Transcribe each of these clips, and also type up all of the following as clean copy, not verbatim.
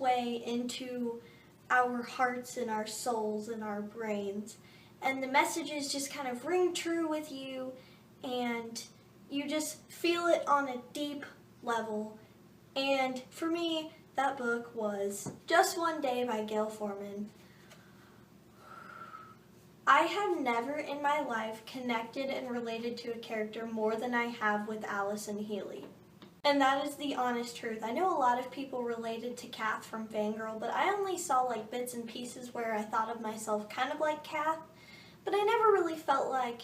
way into our hearts and our souls and our brains. And the messages just kind of ring true with you, and you just feel it on a deep level. And for me, that book was Just One Day by Gail Forman. I have never in my life connected and related to a character more than I have with Allison Healy. And that is the honest truth. I know a lot of people related to Kath from Fangirl, but I only saw like bits and pieces where I thought of myself kind of like Kath. But I never really felt like,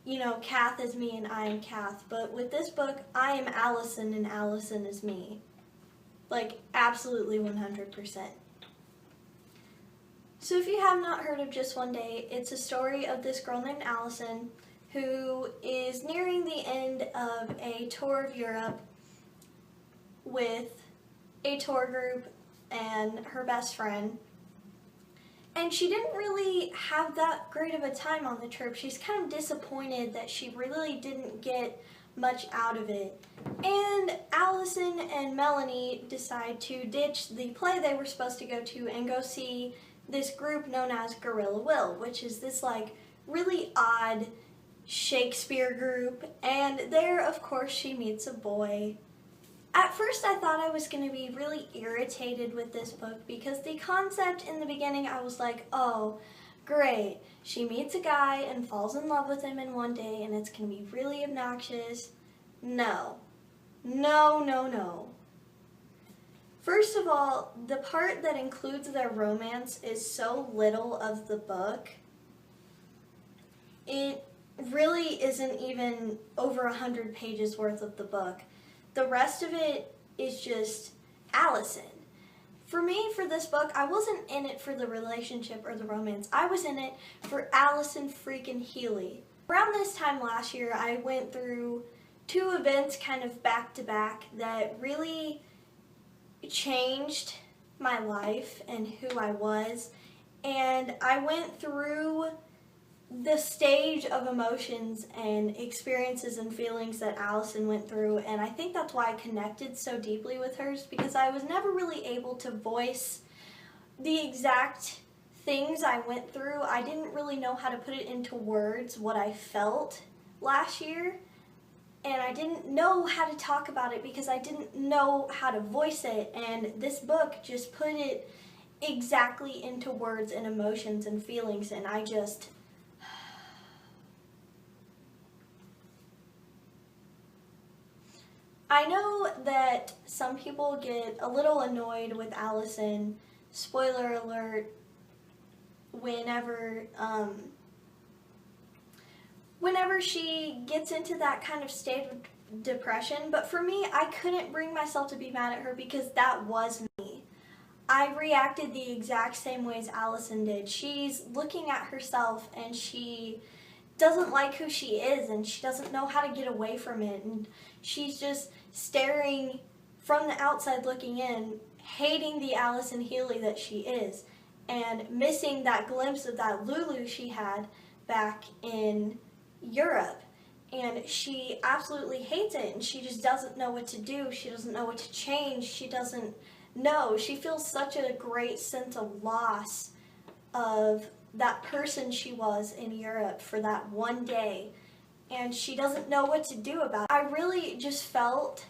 you know, Kath is me and I am Kath. But with this book, I am Allison and Allison is me. Like, absolutely 100%. So if you have not heard of Just One Day, it's a story of this girl named Allison who is nearing the end of a tour of Europe with a tour group and her best friend. And she didn't really have that great of a time on the trip. She's kind of disappointed that she really didn't get much out of it. And Allison and Melanie decide to ditch the play they were supposed to go to and go see this group known as Gorilla Will, which is this like really odd Shakespeare group. And there, of course, she meets a boy. At first I thought I was going to be really irritated with this book because the concept in the beginning I was like, oh, great. She meets a guy and falls in love with him in one day and it's going to be really obnoxious. No. No, no, no. First of all, the part that includes their romance is so little of the book. It really isn't even over 100 pages worth of the book. The rest of it is just Allison. For me, for this book, I wasn't in it for the relationship or the romance. I was in it for Allison freaking Healy. Around this time last year, I went through 2 events kind of back to back that really changed my life and who I was. And I went through the stage of emotions and experiences and feelings that Allison went through, and I think that's why I connected so deeply with hers, because I was never really able to voice the exact things I went through. I didn't really know how to put it into words what I felt last year, and I didn't know how to talk about it because I didn't know how to voice it, and this book just put it exactly into words and emotions and feelings, and I know that some people get a little annoyed with Allison, spoiler alert, whenever she gets into that kind of state of depression, but for me, I couldn't bring myself to be mad at her because that was me. I reacted the exact same way as Allison did. She's looking at herself and she doesn't like who she is and she doesn't know how to get away from it, and she's just staring from the outside looking in, hating the Allison Healy that she is and missing that glimpse of that Lulu she had back in Europe. And she absolutely hates it and she just doesn't know what to do. She doesn't know what to change. She doesn't know. She feels such a great sense of loss of that person she was in Europe for that one day, and she doesn't know what to do about it. I really just felt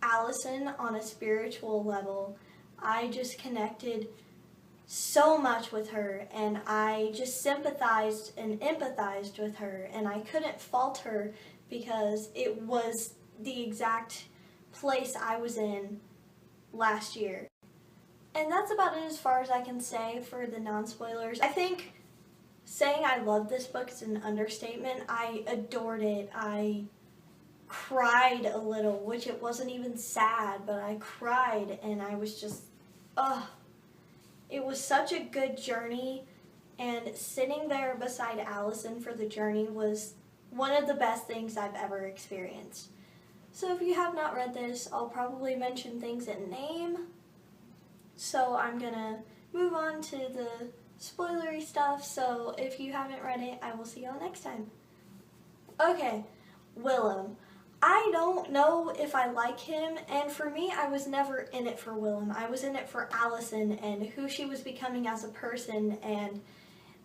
Allison on a spiritual level. I just connected so much with her, and I just sympathized and empathized with her, and I couldn't fault her because it was the exact place I was in last year. And that's about it as far as I can say for the non-spoilers. I think saying I love this book is an understatement. I adored it. I cried a little, which it wasn't even sad, but I cried and I was just, it was such a good journey, and sitting there beside Allison for the journey was one of the best things I've ever experienced. So if you have not read this, I'll probably mention things in name. So I'm gonna move on to the spoilery stuff, so if you haven't read it, I will see y'all next time. Okay, Willem. I don't know if I like him, and for me, I was never in it for Willem. I was in it for Allison and who she was becoming as a person and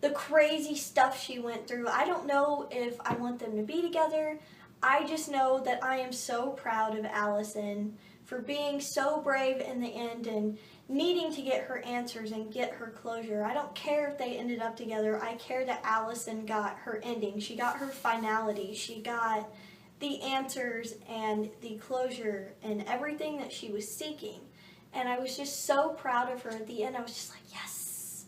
the crazy stuff she went through. I don't know if I want them to be together. I just know that I am so proud of Allison for being so brave in the end and needing to get her answers and get her closure. I don't care if they ended up together. I care that Allison got her ending. She got her finality. She got the answers and the closure and everything that she was seeking. And I was just so proud of her at the end. I was just like, yes.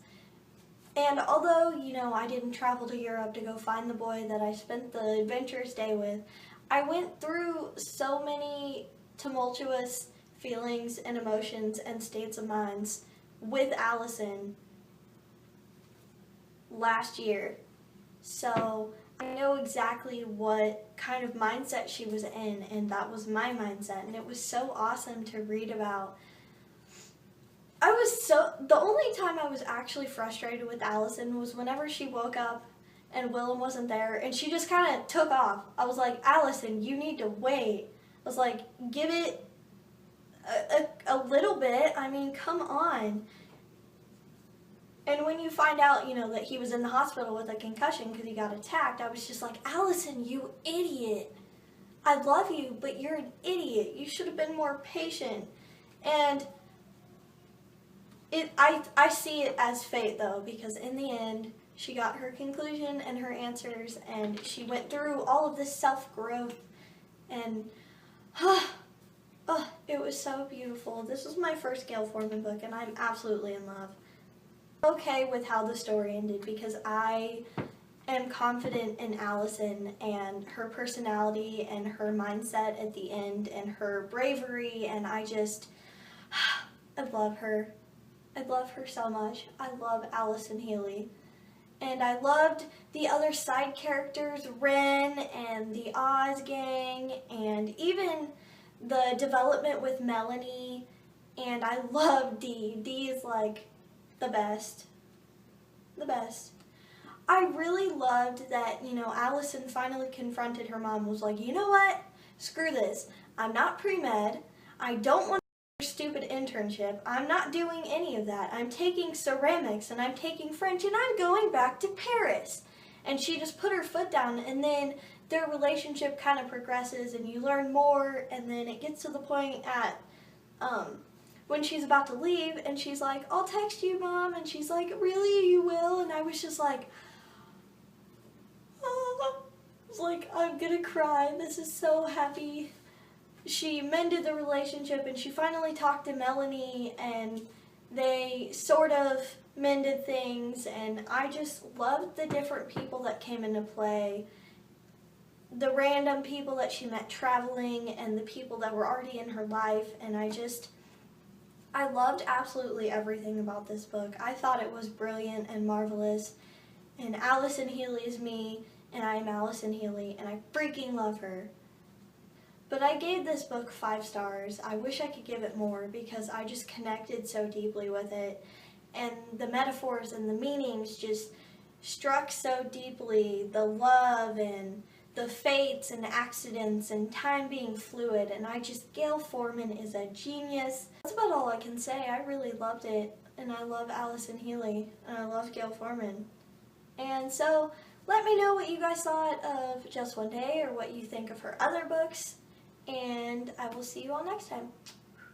And although, I didn't travel to Europe to go find the boy that I spent the adventurous day with, I went through so many tumultuous feelings and emotions and states of minds with Allison last year. So I know exactly what kind of mindset she was in, and that was my mindset, and it was so awesome to read about. The only time I was actually frustrated with Allison was whenever she woke up and Willem wasn't there, and she just kind of took off. I was like, Allison, you need to wait. I was like, give it a little bit. I mean, come on. And when you find out, that he was in the hospital with a concussion because he got attacked, I was just like, Allison, you idiot. I love you, but you're an idiot. You should have been more patient. And I see it as fate, though, because in the end, she got her conclusion and her answers, and she went through all of this self-growth, and it was so beautiful. This was my first Gail Forman book, and I'm absolutely in love. Okay with how the story ended because I am confident in Allison and her personality and her mindset at the end and her bravery, and I love her. I love her so much. I love Allison Healy. And I loved the other side characters, Ren and the Oz gang, and even the development with Melanie, and I love Dee. Dee is like the best. The best. I really loved that, Allison finally confronted her mom, was like, you know what? Screw this. I'm not pre-med. I don't want your stupid internship. I'm not doing any of that. I'm taking ceramics and I'm taking French and I'm going back to Paris. And she just put her foot down, and then their relationship kind of progresses and you learn more, and then it gets to the point at when she's about to leave and she's like, I'll text you, Mom, and she's like, really, you will? And I was just like, oh, I was like, I'm gonna cry. This is so happy. She mended the relationship and she finally talked to Melanie and they sort of mended things, and I just loved the different people that came into play. The random people that she met traveling and the people that were already in her life, and I loved absolutely everything about this book. I thought it was brilliant and marvelous, and Allison Healy is me, and I am Allison Healy, and I freaking love her. But I gave this book 5 stars. I wish I could give it more because I just connected so deeply with it, and the metaphors and the meanings just struck so deeply, the love and the fates and accidents and time being fluid, and Gail Forman is a genius. That's about all I can say. I really loved it, and I love Allison Healy, and I love Gail Forman. And so, let me know what you guys thought of Just One Day or what you think of her other books, and I will see you all next time.